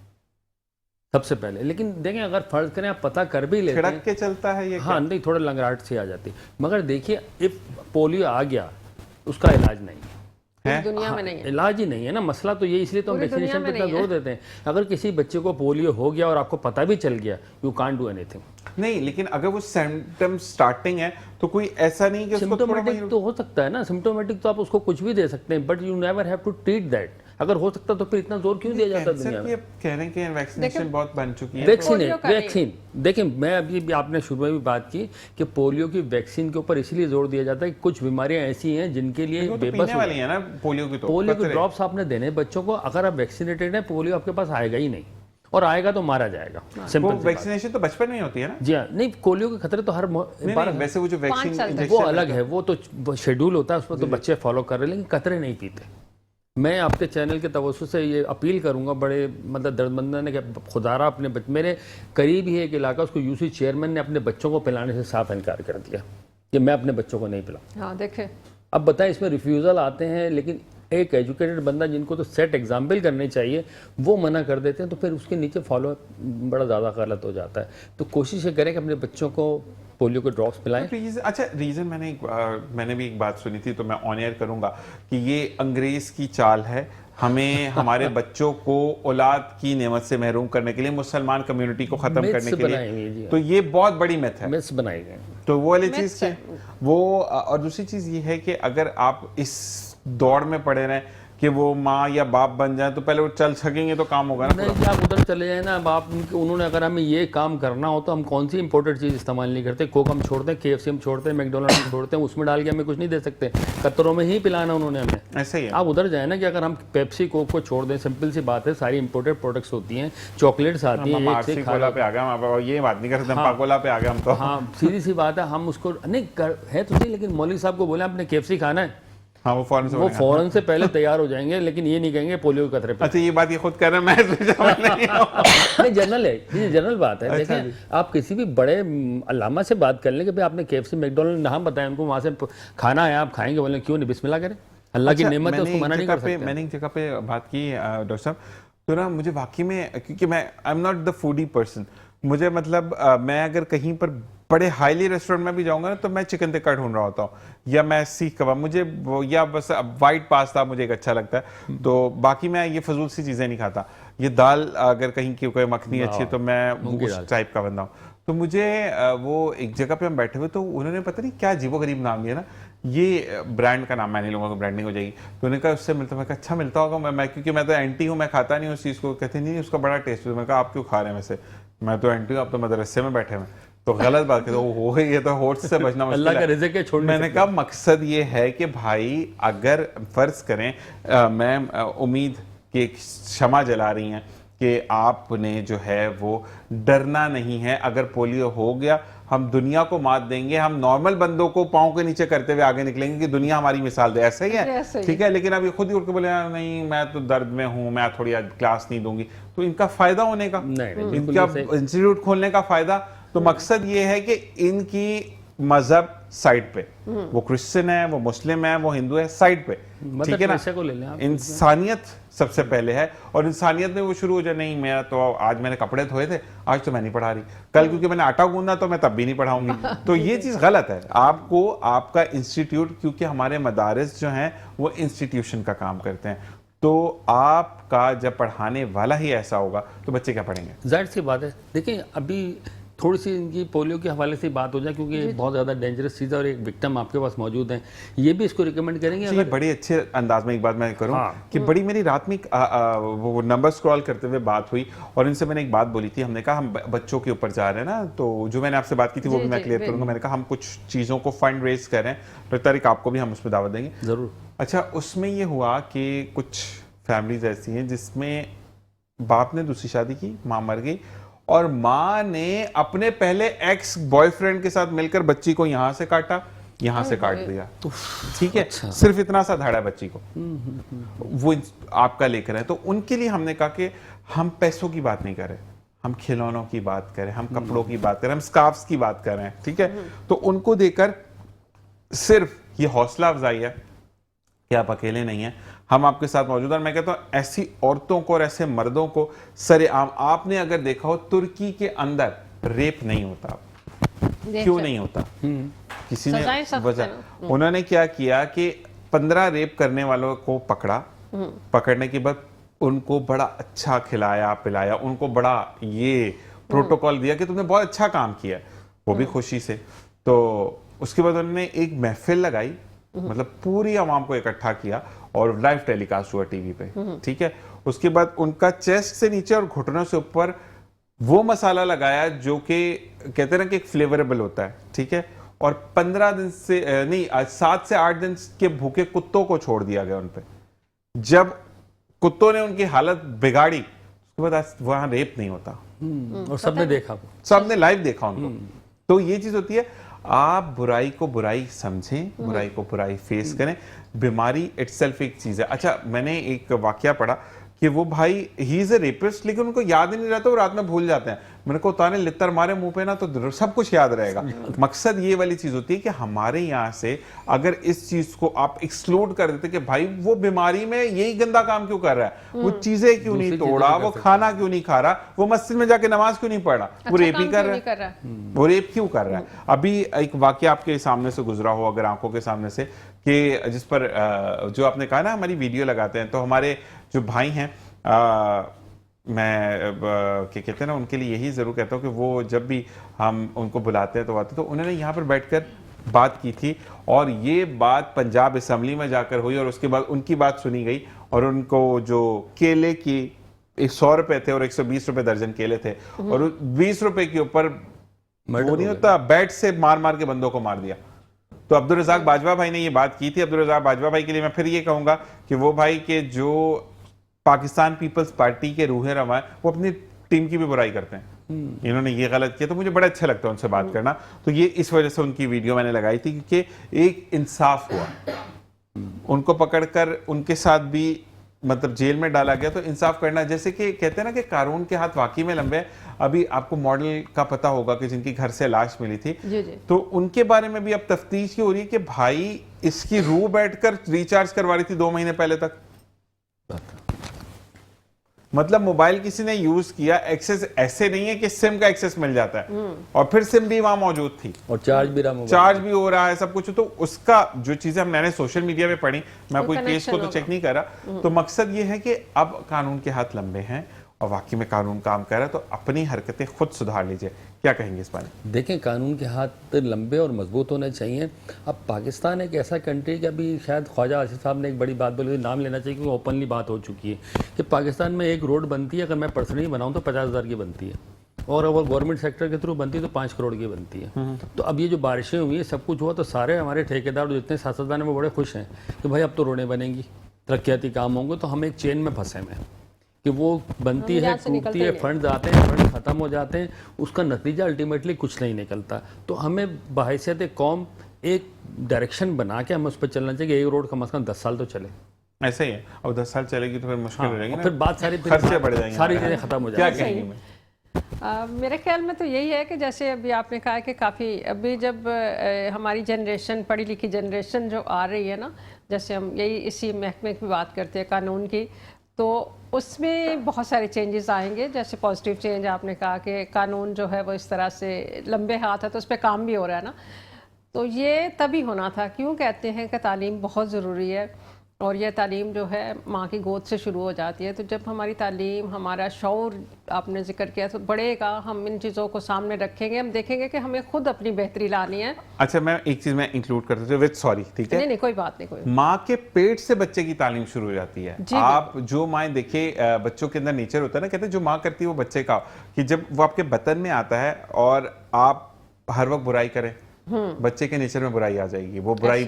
सबसे पहले। लेकिन देखें अगर फर्ज करें आप पता कर भी लेते हैं के चलता है ये, हाँ नहीं थोड़ा लंगड़ाहट से आ जाती है, मगर देखिए इफ पोलियो आ गया उसका इलाज नहीं है, दुनिया में नहीं है, इलाज ही नहीं है ना। मसला तो ये, इसलिए तो हम वैक्सीनेशन पे इतना जोर देते हैं। अगर किसी बच्चे को पोलियो हो गया और आपको पता भी चल गया, यू कांट डू एनीथिंग। नहीं, लेकिन अगर वो सिम्टम स्टार्टिंग है तो कोई ऐसा नहीं कि सिम्टोमेटिक तो हो सकता है ना, सिम्टोमेटिक तो आप उसको कुछ भी दे सकते हैं, but you never have to treat that. अगर हो सकता तो फिर इतना जोर क्यों दिया जाता दुनिया में? कह रहे हैं कि वैक्सीनेशन बहुत बन चुकी है। वैक्सीन देखिए, मैं अभी भी आपने शुरू में भी बात की कि पोलियो की वैक्सीन के ऊपर इसलिए जोर दिया जाता है कि कुछ बीमारियां ऐसी हैं जिनके लिए बेबस वाली है ना पोलियो की, तो पोलियो के ड्रॉप्स आपने देने बच्चों को। अगर आप वैक्सीनेटेड हैं, पोलियो आपके पास आएगा ही नहीं, और आएगा तो मारा जाएगा। सिंपल वैक्सीनेशन तो बचपन में होती है ना। जी हाँ, नहीं पोलियो के खतरे तो हर बार, वैसे वो जो वैक्सीन वो अलग है, वो तो शेड्यूल होता है, उसमें तो बच्चे फॉलो कर रहे हैं, लेकिन कतरे नहीं पीते। मैं आपके चैनल के तवज्जो से ये अपील करूंगा, बड़े मतलब दर्दमंदा ने, कि खुदारा अपने मेरे करीब ही एक इलाका, उसको यूसी चेयरमैन ने अपने बच्चों को पिलाने से साफ इनकार कर दिया कि मैं अपने बच्चों को नहीं पिलाऊं। हाँ देखे, अब बताएं, इसमें रिफ्यूज़ल आते हैं, लेकिन एक एजुकेटेड बंदा जिनको तो सेट एग्जाम्पल करनी चाहिए वो मना कर देते हैं, तो फिर उसके नीचे फॉलो बड़ा ज़्यादा गलत हो जाता है। तो कोशिश ये करें कि अपने बच्चों को पोलियो के ड्रॉप्स पिलाएं। अच्छा, रीज़न मैंने भी एक बात सुनी थी, तो मैं ऑन एयर करूंगा कि ये अंग्रेज़ की चाल है, हमें हमारे बच्चों को औलाद की नेमत से महरूम करने के लिए, मुसलमान कम्युनिटी को ख़त्म करने के लिए। तो ये बहुत बड़ी मिथ है, मिथ्स बनाए गए। तो वो वाली चीज़ है वो। और दूसरी चीज़ ये है कि अगर आप इस दौड़ में पड़े रहें कि वो माँ या बाप बन जाए, तो पहले वो चल सकेंगे तो काम होगा ना। नहीं, आप उधर चले जाए ना, अब आप उन्होंने अगर हमें ये काम करना हो तो हम कौन सी इंपोर्टेड चीज़ इस्तेमाल नहीं करते। कोक हम छोड़ते हैं, KFC हम छोड़ते हैं, मैकडोनल्ड हम छोड़ते हैं, उसमें डाल के हमें कुछ नहीं दे सकते, कतरों में ही पिलाना उन्होंने हमें। ऐसे ही है। आप उधर जाए ना कि अगर हम पेप्सी कोक को छोड़ दें, सिंपल सी बात है, सारी इंपोर्टेड प्रोडक्ट्स होती हैं, चॉकलेट्स आती हैं, पे आ गया, ये बात नहीं कर सकते, पाकोला पे आ गया हम तो। हाँ, सीधी सी बात है, हम उसको नहीं है तो सही, लेकिन मौलवी साहब को बोले आपने KFC खाना है, हाँ, वो फौरन से पहले तैयार हो जाएंगे, लेकिन ये नहीं कहेंगे पोलियो के खतरे पे। अच्छा, ये बात ये खुद कर रहे हैं, नहीं, जनरल है, ये जनरल बात है। अच्छा, देखें, आप किसी भी बड़े अल्लामा से बात कर लें कि भाई आपने KFC मैकडोनल्ड नाम बताया उनको, वहाँ से खाना है, आप खाएंगे, बोले क्यों नहीं, बिस्मिल्लाह करें, अल्लाह की नेमत है, उसको मना नहीं कर सकते। मैंने एक जगह पे बात की डॉक्टर साहब, तो ना मुझे वाकई में, क्योंकि मैं I am not the foodie person, मुझे मतलब मैं अगर कहीं पर बड़े हाईली रेस्टोरेंट में भी जाऊंगा ना, तो मैं चिकन टिक्का ढूंढ रहा होता हूँ, या मैं सीख कबाब, मुझे या बस वाइट पास्ता मुझे एक अच्छा लगता है, तो बाकी मैं ये फजूल सी चीज़ें नहीं खाता। ये दाल अगर कहीं की कोई मखनी अच्छी है तो मैं उस टाइप का बंदा हूँ। तो मुझे वो एक जगह पे हम बैठे हुए, तो उन्होंने पता नहीं क्या अजीबोगरीब नाम लिया ना, ये ब्रांड का नाम मैं नहीं लूँगा, ब्रांडिंग हो जाएगी, तो उन्होंने कहा उससे मिलता, मैं कहा अच्छा मिलता होगा, मैं क्योंकि मैं तो एंटी हूँ, मैं खाता नहीं उस चीज़ को। कहते नहीं उसका बड़ा टेस्ट है। मैं कहा आप क्यों खा रहे हैं वैसे, मैं तो एंटी हूँ, आप तो मदरसे में बैठे हुए, तो गलत बात है, तो हो गई है, तो होठ से बचना मुश्किल है। अल्लाह का रिज़्क़ है, छोड़ नहीं सकते। मैंने कहा मकसद ये है कि भाई अगर फर्ज करें मैं उम्मीद कि एक क्षमा जला रही हैं कि आपने जो है वो डरना नहीं है, अगर पोलियो हो गया हम दुनिया को मात देंगे, हम नॉर्मल बंदों को पाँव के नीचे करते हुए आगे निकलेंगे कि दुनिया हमारी मिसाल दे। ऐसा ही है, ठीक है, लेकिन अब ये खुद ही उठ के बोले नहीं मैं तो दर्द में हूँ, मैं थोड़ी आज क्लास नहीं दूंगी, तो इनका फायदा होने का, इनका इंस्टीट्यूट खोलने का फायदा, तो मकसद ये है कि इनकी मजहब साइड पे, वो क्रिश्चियन है, वो मुस्लिम है, वो हिंदू है, साइड पे, ठीक है ना, इंसानियत सबसे पहले है, और इंसानियत में वो शुरू हो जाए, नहीं मैं तो आज मैंने कपड़े धोए थे, आज तो मैं नहीं पढ़ा रही, कल क्योंकि मैंने आटा गूंदा तो मैं तब भी नहीं पढ़ाऊंगी, तो ये चीज़ गलत है। आपको आपका इंस्टीट्यूट, क्योंकि हमारे मदारिस जो हैं वो इंस्टीट्यूशन का काम करते हैं, तो आपका जब पढ़ाने वाला ही ऐसा होगा तो बच्चे क्या पढ़ेंगे? जाहिर सी बात है। देखिए, अभी थोड़ी सी इनकी पोलियो के हवाले से बात हो जाए, क्योंकि बहुत ज़्यादा डेंजरस चीज़ है और एक विक्टिम आपके पास मौजूद है, ये भी इसको रिकमेंड करेंगे। ये बड़ी अच्छे अंदाज में एक बात मैं करूं कि बड़ी मेरी रात में वो नंबर स्क्रॉल करते हुए बात हुई, और इनसे मैंने एक बात बोली थी, हमने कहा हम बच्चों के ऊपर जा रहे हैं ना, तो जो मैंने आपसे बात की थी वो भी मैं क्लियर करूंगा। मैंने कहा हम कुछ चीज़ों को फंड रेज कर रहे हैं, तो तारीख आपको भी हम उसमें दावत देंगे ज़रूर। अच्छा, उसमें ये हुआ कि कुछ फैमिलीज ऐसी हैं जिसमें बाप ने दूसरी शादी की, माँ मर गई, और माँ ने अपने पहले एक्स बॉयफ्रेंड के साथ मिलकर बच्ची को यहाँ से काटा, यहाँ से काट दिया, ठीक है। अच्छा। सिर्फ इतना सा धाड़ा बच्ची को, वो आपका लेकर है। तो उनके लिए हमने कहा कि हम पैसों की बात नहीं करें, हम खिलौनों की बात करें, हम कपड़ों की बात करें, हम स्कार्फ्स की बात करें, ठीक है। तो उनको देकर सिर्फ ये हौसला अफजाई है कि आप अकेले नहीं हैं, हम आपके साथ मौजूद हैं। मैं कहता हूँ ऐसी औरतों को और ऐसे मर्दों को सरेआम, आपने अगर देखा हो तुर्की के अंदर रेप नहीं होता, क्यों नहीं होता? किसी ने वजह, उन्होंने क्या किया कि 15 रेप करने वालों को पकड़ा, पकड़ने के बाद उनको बड़ा अच्छा खिलाया पिलाया, उनको बड़ा ये प्रोटोकॉल दिया कि तुमने बहुत अच्छा काम किया, वो भी खुशी से। तो उसके बाद उन्होंने एक महफिल लगाई, मतलब पूरी आवाम को इकट्ठा किया और लाइव टेलीकास्ट हुआ टीवी पे, ठीक है। उसके बाद उनका चेस्ट से नीचे और घुटनों से ऊपर वो मसाला लगाया जो कि कहते हैं ना कि एक फ्लेवरेबल होता है, ठीक है। और 15 दिन से नहीं 7 से 8 दिन के भूखे कुत्तों को छोड़ दिया गया उन पे। जब कुत्तों ने उनकी हालत बिगाड़ी, उसके बाद वहां रेप नहीं होता, और सबने देखा, सबने लाइव देखा उनको। तो ये चीज होती है, आप बुराई को बुराई समझें, बुराई को बुराई फेस करें। बीमारी इटसेल्फ एक चीज है। अच्छा, मैंने एक वाकया पढ़ा कि वो भाई ही इज ए रेपिस्ट, लेकिन उनको याद ही नहीं रहता, वो रात में भूल जाते हैं। मैंने कहा उतारे लित्तर मारे मुंह पे ना तो सब कुछ याद रहेगा। मकसद ये वाली चीज होती है कि हमारे यहाँ से अगर इस चीज को आप एक्सक्लूड कर देते कि भाई वो बीमारी में यही गंदा काम क्यों कर रहा है, वो चीजें क्यों नहीं तोड़ा, वो खाना क्यों नहीं खा रहा, वो मस्जिद में जाके नमाज क्यों नहीं पढ़ रहा, वो रेप ही कर रहा है, वो रेप क्यों कर रहा है। अभी एक वाकया आपके सामने से गुजरा हो अगर आंखों के सामने से कि जिस पर जो आपने कहा ना हमारी वीडियो लगाते हैं, तो हमारे जो भाई हैं मैं क्या कहते हैं ना उनके लिए यही ज़रूर कहता हूँ कि वो जब भी हम उनको बुलाते हैं तो आते तो उन्होंने यहाँ पर बैठकर बात की थी और ये बात पंजाब असम्बली में जाकर हुई और उसके बाद उनकी बात सुनी गई और उनको जो केले की 100 रुपए थे और 120 रुपए दर्जन केले थे और 20 रुपए के ऊपर वो नहीं होता बैट से मार मार के बंदों को मार दिया। तो अब्दुल रज़ाक बाजवा भाई ने ये बात की थी। अब्दुल रज़ाक बाजवा भाई के लिए मैं फिर ये कहूंगा कि वो भाई के जो पाकिस्तान पीपल्स पार्टी के रूह रवा है वो अपनी टीम की भी बुराई करते हैं। इन्होंने ये गलत किया तो मुझे बड़ा अच्छा लगता है उनसे बात करना, तो ये इस वजह से उनकी वीडियो मैंने लगाई थी क्योंकि एक इंसाफ हुआ, उनको पकड़कर उनके साथ भी मतलब जेल में डाला गया, तो इंसाफ करना। जैसे कि कहते हैं ना कि कानून के हाथ वाकई में लंबे हैं। अभी आपको मॉडल का पता होगा कि जिनकी घर से लाश मिली थी जी। तो उनके बारे में भी अब तफ्तीश हो रही है कि भाई इसकी रूह बैठकर रिचार्ज करवा रही थी 2 महीने पहले तक। मतलब मोबाइल किसी ने यूज किया, एक्सेस ऐसे नहीं है कि सिम का एक्सेस मिल जाता है और फिर सिम भी वहां मौजूद थी और चार्ज भी हो रहा है सब कुछ। तो उसका जो चीजें मैंने सोशल मीडिया पे पढ़ी, मैं कोई केस को तो चेक नहीं कर रहा, तो मकसद ये है कि अब कानून के हाथ लंबे हैं और वाकई में कानून काम कर रहा है, तो अपनी हरकतें खुद सुधार लीजिए। क्या कहेंगे इस बारे में? देखें, कानून के हाथ लंबे और मजबूत होने चाहिए। अब पाकिस्तान एक ऐसा कंट्री कि अभी शायद ख्वाजा आसिफ साहब ने एक बड़ी बात बोली, नाम लेना चाहिए क्योंकि ओपनली बात हो चुकी है कि पाकिस्तान में एक रोड बनती है, अगर मैं पर्सनली बनाऊँ तो 50,000 की बनती है और अगर गवर्नमेंट सेक्टर के थ्रू बनती है तो 5 करोड़ की बनती है। तो अब ये जो बारिशें हुई हैं, सब कुछ हुआ, तो सारे हमारे ठेकेदार जितने सियासतदान हैं वो बड़े खुश हैं कि भाई अब तो रोडें बनेंगी, तरक्याती काम होंगे, तो हम एक चेन में फंसे हैं कि वो बनती है, टूटती है, फंड आते हैं, फंड खत्म हो जाते हैं, उसका नतीजा अल्टीमेटली कुछ नहीं निकलता। तो हमें बहैसियत कौम एक डायरेक्शन बना के हमें उस पर चलना चाहिए कि एक रोड कम से कम 10 साल तो चले। ऐसे ही है, और 10 साल चलेगी तो फिर मुश्किल हो जाएगी ना, फिर बात सारी खर्चे बढ़ जाएंगे, सारी चीज़ें खत्म हो क्या जाएंगी। कहेंगे? मेरे ख्याल में तो यही है कि जैसे अभी आपने कहा कि काफ़ी अभी जब हमारी जनरेशन, पढ़ी लिखी जनरेशन जो आ रही है ना, जैसे हम यही इसी महकमे की बात करते हैं कानून की, तो उसमें बहुत सारे चेंजेस आएंगे। जैसे पॉजिटिव चेंज आपने कहा कि कानून जो है वो इस तरह से लंबे हाथ है तो उस पर काम भी हो रहा है ना, तो ये तभी होना था। क्यों कहते हैं कि तालीम बहुत ज़रूरी है और यह तालीम जो है माँ की गोद से शुरू हो जाती है। तो जब हमारी तालीम, हमारा शऊर आपने जिक्र किया तो बढ़ेगा, हम इन चीज़ों को सामने रखेंगे, हम देखेंगे कि हमें खुद अपनी बेहतरी लानी है। अच्छा, मैं एक चीज़ मैं इंक्लूड करता हूँ विद सॉरी, ठीक है? नहीं, कोई बात नहीं। कोई माँ के पेट से बच्चे की तालीम शुरू हो जाती है। आप जो माएँ देखिए, बच्चों के अंदर नेचर होता है ना, कहते हैं जो माँ करती है वो बच्चे का, कि जब वो आपके बतन में आता है और आप हर वक्त बुराई करें, बच्चे के नेचर में बुराई आ जाएगी, वो बुराई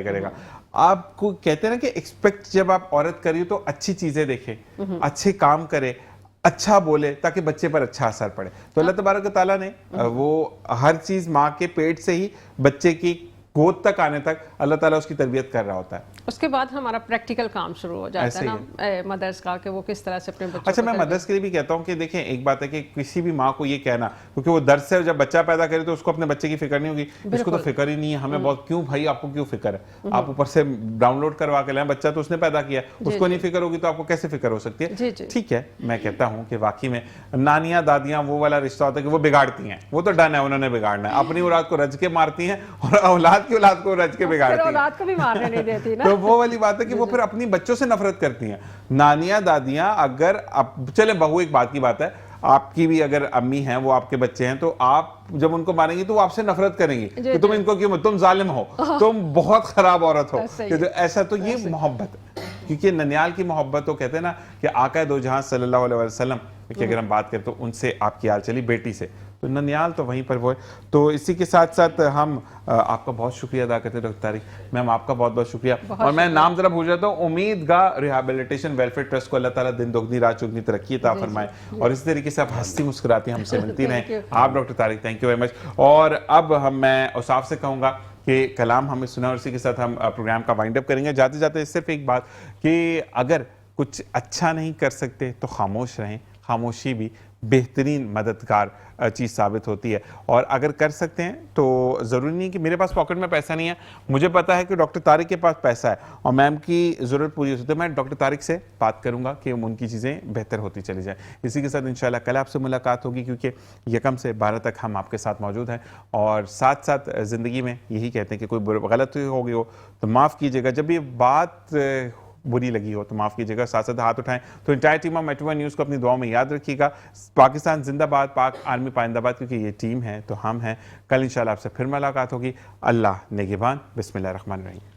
करेगा। आपको कहते हैं ना कि एक्सपेक्ट, जब आप औरत करिए तो अच्छी चीजें देखे, अच्छे काम करे, अच्छा बोले, ताकि बच्चे पर अच्छा असर पड़े। तो अल्लाह तबारक तआला ने वो हर चीज माँ के पेट से ही बच्चे की गोद तक आने तक अल्लाह ताला उसकी तरबियत कर रहा होता है। उसके बाद हमारा प्रैक्टिकल काम शुरू हो जाता है ना मदर्स का, कि वो किस तरह से अपने बच्चों अच्छा, मैं मदर्स के लिए भी कहता हूँ कि देखें, एक बात है कि किसी भी माँ को ये कहना, क्योंकि वो दर्द से जब बच्चा पैदा करे तो उसको अपने बच्चे की फिक्र नहीं होगी, इसको तो फिक्र ही नहीं है, हमें बहुत, क्यों भाई आपको क्यों फिक्र है? आप ऊपर से डाउनलोड करवा के लाएं, बच्चा तो उसने पैदा किया, उसको नहीं फिक्र होगी तो आपको कैसे फिक्र हो सकती है? ठीक है, मैं कहता हूँ कि वाकई में नानियाँ दादियाँ वो वाला रिश्ता होता है कि वो बिगाड़ती हैं, वो तो डन है, उन्होंने बिगाड़ना है, अपनी औलाद को रज के मारती हैं और औलाद की औलाद को रज के बिगाड़ती हैं, औलाद को भी मारने नहीं देती ना। तो वो वाली बात है कि वो फिर अपनी बच्चों से नफरत करती हैं। नानियां दादियां, अगर अब चले बहू, एक बात की बात है, आपकी भी अगर अम्मी हैं, वो आपके बच्चे हैं, तो आप जब उनको मारेंगी तो वो आपसे नफरत करेंगी कि तुम इनको क्यों, तुम जालिम हो, तुम बहुत खराब औरत हो, कि ऐसा। तो ये मोहब्बत है, क्योंकि ननियाल की मोहब्बत, तो कहते हैं ना कि आका दो जहां सल्लल्लाहु अलैहि वसल्लम की अगर हम बात करें तो उनसे आपकी हाल चली बेटी से, तो ननियाल तो वहीं पर वो है। तो इसी के साथ साथ हम आपका बहुत शुक्रिया अदा करते हैं डॉक्टर तारिक मैम, आपका बहुत बहुत शुक्रिया। और मैं नाम जरा भूल जाता हूँ, उम्मीदगाह रिहैबिलिटेशन वेलफेयर ट्रस्ट को अल्लाह ताला दिन दोगुनी रात चौगुनी तरक्की अता फरमाए और इस तरीके से आप हंसती मुस्कुराती हमसे मिलती रहें। आप doctor Tariq, thank you very much. और अब मैं औसाफ से कहूँगा कि कलाम हमें सुना और इसी के साथ हम प्रोग्राम का वाइंड अप करेंगे। जाते जाते सिर्फ एक बात कि अगर कुछ अच्छा नहीं कर सकते तो खामोश रहें, खामोशी भी बेहतरीन मददगार चीज़ साबित होती है। और अगर कर सकते हैं तो ज़रूरी नहीं कि मेरे पास पॉकेट में पैसा नहीं है, मुझे पता है कि डॉक्टर तारिक के पास पैसा है और मैम की ज़रूरत पूरी हो सकती है, मैं डॉक्टर तारिक से बात करूंगा कि उनकी चीज़ें बेहतर होती चली जाए। इसी के साथ इंशाल्लाह कल आपसे मुलाकात होगी, क्योंकि यकम से 12 तक हम आपके साथ मौजूद हैं। और साथ साथ ज़िंदगी में यही कहते हैं कि कोई गलती हो गई हो तो माफ़ कीजिएगा, जब ये बात बुरी लगी हो तो माफ़ कीजिएगा, साथ साथ हाथ उठाएं। तो entire team of metro one news को अपनी दुआओं में याद रखिएगा। पाकिस्तान जिंदाबाद, पाक आर्मी पाइंदाबाद, क्योंकि ये टीम है तो हम हैं। कल इंशाल्लाह आपसे फिर मुलाकात होगी। अल्लाह नेगेबान। बिस्मिल्लाह रहमान रहीम।